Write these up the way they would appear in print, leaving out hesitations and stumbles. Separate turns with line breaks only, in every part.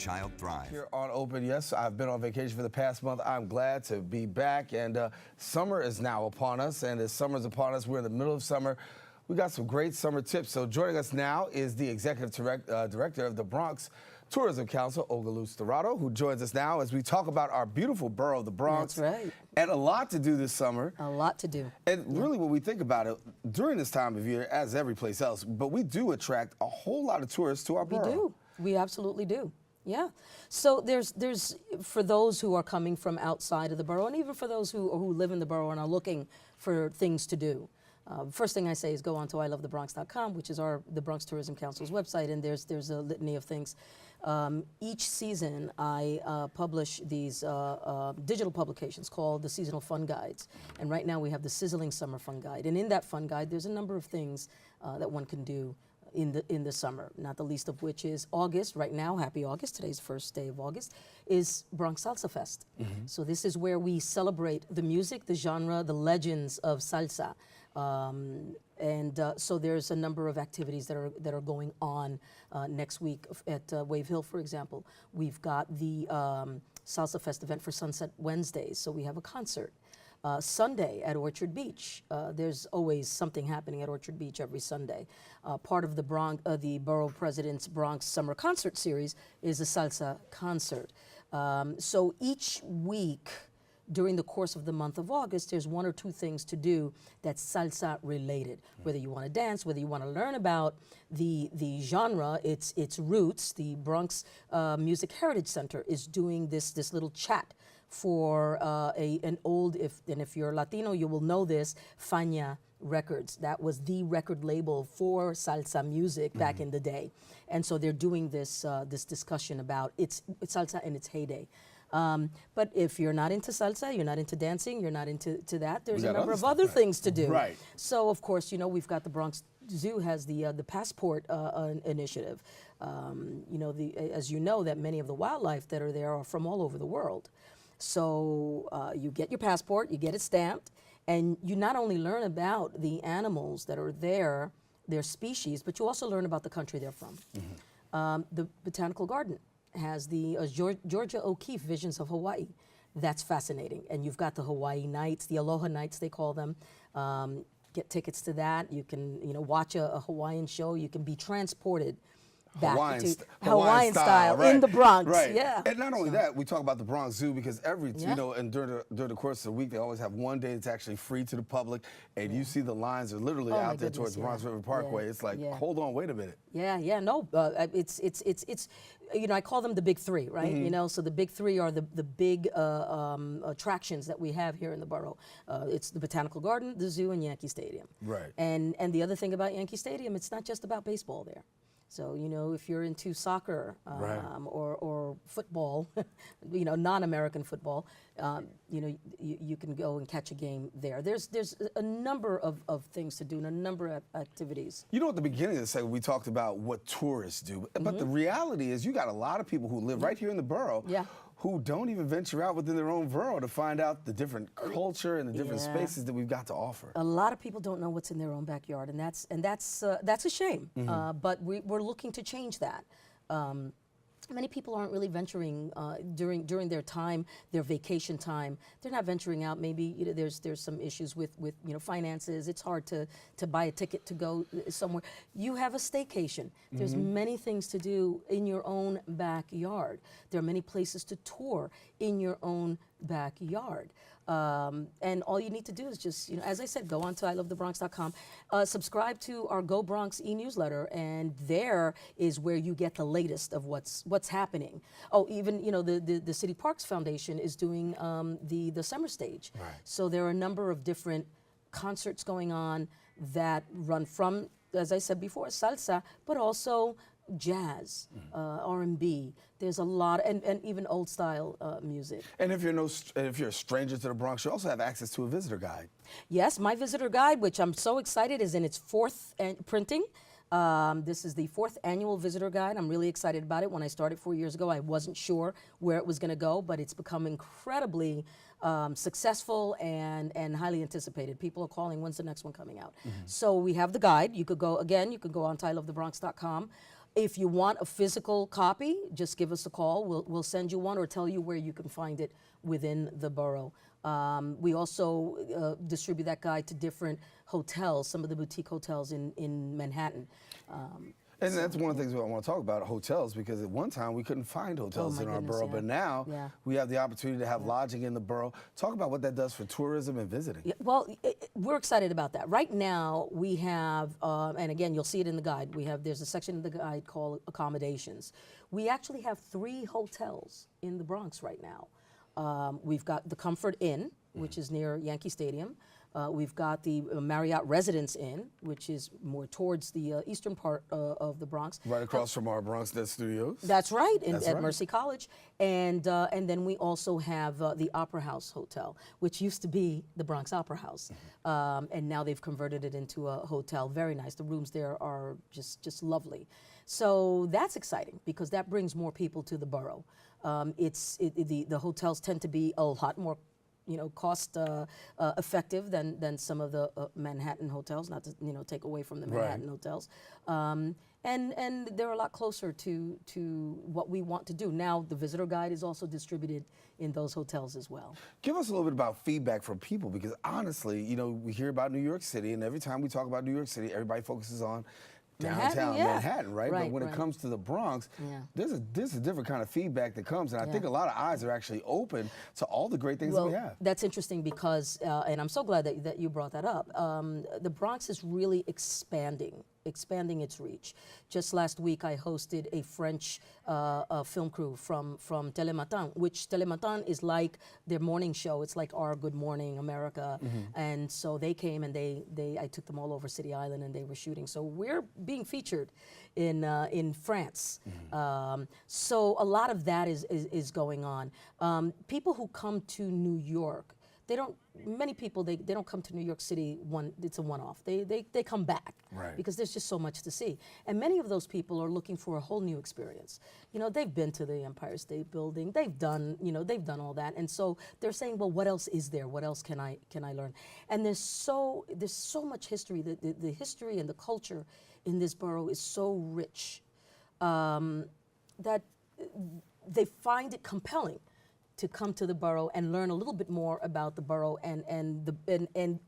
child thrive.
Here on Open, yes, I've been on vacation for the past month. I'm glad to be back, and summer is now upon us, and as summer's upon us, we're in the middle of summer. We got some great summer tips. So joining us now is the Executive Director of the Bronx Tourism Council, Olga Luz Tirado, who joins us now as we talk about our beautiful borough of the Bronx.
That's right.
And a lot to do this summer.
A lot to do.
And really when we think about it, during this time of year, as every place else, but we do attract a whole lot of tourists to our borough.
We do. We absolutely do. Yeah. So there's for those who are coming from outside of the borough, and even for those who live in the borough and are looking for things to do. First thing I say is go on to ilovethebronx.com, which is the Bronx Tourism Council's website, and there's a litany of things. Each season, I publish these digital publications called the Seasonal Fun Guides. And right now we have the Sizzling Summer Fun Guide. And in that fun guide, there's a number of things that one can do in the summer, not the least of which is August. Right now, happy August, today's first day of August, is Bronx Salsa Fest. So this is where we celebrate the music, the genre, the legends of salsa. So there's a number of activities that are going on next week at Wave Hill, for example. We've got the Salsa Fest event for Sunset Wednesdays, so we have a concert. Sunday at Orchard Beach, there's always something happening at Orchard Beach every Sunday. Part of the Borough President's Bronx Summer Concert Series is a salsa concert. So each week, during the course of the month of August, there's one or two things to do that's salsa related. Whether you want to dance, whether you want to learn about the genre, its roots. The Bronx Music Heritage Center is doing this little chat for an old, if you're Latino, you will know this, Fania Records. That was the record label for salsa music back in the day. And so they're doing this discussion about it's salsa in its heyday. But if you're not into salsa, you're not into dancing, you're not into that, there's a number of other things to do.
Right.
So of course, we've got the Bronx Zoo has the Passport initiative. As you know, that many of the wildlife that are there are from all over the world. So you get your passport, you get it stamped, and you not only learn about the animals that are there, their species, but you also learn about the country they're from. The Botanical Garden has the Georgia O'Keeffe Visions of Hawaii. That's fascinating. And you've got the Hawaii Nights, the Aloha Nights they call them. Get tickets to that. You can watch a Hawaiian show. You can be transported back Hawaiian style
right,
in the Bronx.
Right.
Yeah.
And not only that, we talk about the Bronx Zoo because and during the course of the week, they always have one day that's actually free to the public, and you see the lines are literally out there towards the Bronx River Parkway. It's like, hold on, wait a minute.
No, it's I call them the big three, right? So the big three are the big attractions that we have here in the borough. It's the Botanical Garden, the zoo, and Yankee Stadium.
Right.
And the other thing about Yankee Stadium, it's not just about baseball there. So, if you're into soccer or football, non-American football, you can go and catch a game there. There's a number of things to do and a number of activities.
At the beginning of the segment, we talked about what tourists do. But the reality is you got a lot of people who live right here in the borough who don't even venture out within their own borough to find out the different culture and the different spaces that we've got to offer.
A lot of people don't know what's in their own backyard, and that's a shame. But we're looking to change that. Many people aren't really venturing during their time, their vacation time. They're not venturing out. Maybe there's some issues with finances. It's hard to buy a ticket to go somewhere. You have a staycation. There's many things to do in your own backyard. There are many places to tour in your own backyard. And all you need to do is just, as I said, go on to ilovethebronx.com, subscribe to our Go Bronx e-newsletter, and there is where you get the latest of what's happening. Oh, even, the City Parks Foundation is doing the summer stage.
Right.
So there are a number of different concerts going on that run from, as I said before, salsa, but also jazz, R&B. There's a lot, and even old style music.
And if you're a stranger to the Bronx, you also have access to a visitor guide.
Yes, my visitor guide, which I'm so excited, is in its fourth printing. This is the 4th annual visitor guide. I'm really excited about it. When I started 4 years ago, I wasn't sure where it was going to go, but it's become incredibly successful and highly anticipated. People are calling, when's the next one coming out? So we have the guide. You could go on to ilovethebronx.com. If you want a physical copy, just give us a call. We'll send you one or tell you where you can find it within the borough. We also distribute that guide to different hotels, some of the boutique hotels in Manhattan.
And that's one of the things I want to talk about, hotels, because at one time we couldn't find hotels
my
in our
goodness,
borough,
yeah.
but now
Yeah.
we have the opportunity to have lodging in the borough. Talk about what that does for tourism and visiting.
Yeah, well, we're excited about that. Right now, we have, and again, you'll see it in the guide. There's a section in the guide called Accommodations. We actually have 3 hotels in the Bronx right now. We've got the Comfort Inn, which is near Yankee Stadium. We've got the Marriott Residence Inn, which is more towards the eastern part of the Bronx.
Right across from our Bronxnet studios.
That's right,
That's
at
right.
Mercy College. And then we also have the Opera House Hotel, which used to be the Bronx Opera House. And now they've converted it into a hotel. Very nice. The rooms there are just lovely. So that's exciting because that brings more people to the borough. The hotels tend to be a lot more cost effective than some of the Manhattan hotels, not to take away from the Manhattan hotels. And they're a lot closer to what we want to do. Now the visitor guide is also distributed in those hotels as well.
Give us a little bit about feedback from people, because honestly, we hear about New York City, and every time we talk about New York City, everybody focuses on downtown Manhattan, right? But when it comes to the Bronx, there's a different kind of feedback that comes, and I think a lot of eyes are actually open to all the great things that we have.
That's interesting because, and I'm so glad that you brought that up, the Bronx is really expanding its reach. Just last week, I hosted a French film crew from Télématin, which Télématin is like their morning show. It's like our Good Morning America. And so they came and I took them all over City Island and they were shooting. So we're being featured in France. So a lot of that is going on. People who come to New York, many people, they don't come to New York City, it's a one-off. They come back because there's just so much to see. And many of those people are looking for a whole new experience. They've been to the Empire State Building, they've done all that. And so they're saying, well, what else is there? What else can I learn? And there's so much history. The history and the culture in this borough is so rich that they find it compelling to come to the borough and learn a little bit more about the borough and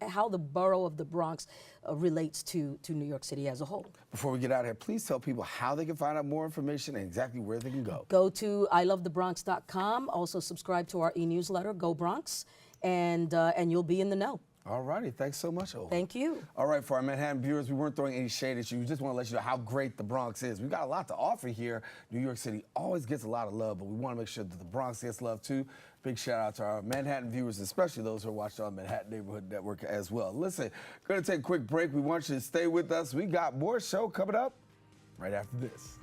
how the borough of the Bronx relates to New York City as a whole.
Before we get out of here, please tell people how they can find out more information and exactly where they can go.
Go to ilovethebronx.com. Also subscribe to our e-newsletter, Go Bronx, and you'll be in the know.
All righty, thanks so much, Olga.
Thank you.
All right, for our Manhattan viewers, we weren't throwing any shade at you. We just want to let you know how great the Bronx is. We've got a lot to offer here. New York City always gets a lot of love, but we want to make sure that the Bronx gets love too. Big shout out to our Manhattan viewers, especially those who are watching on Manhattan Neighborhood Network as well. Listen, going to take a quick break. We want you to stay with us. We got more show coming up right after this.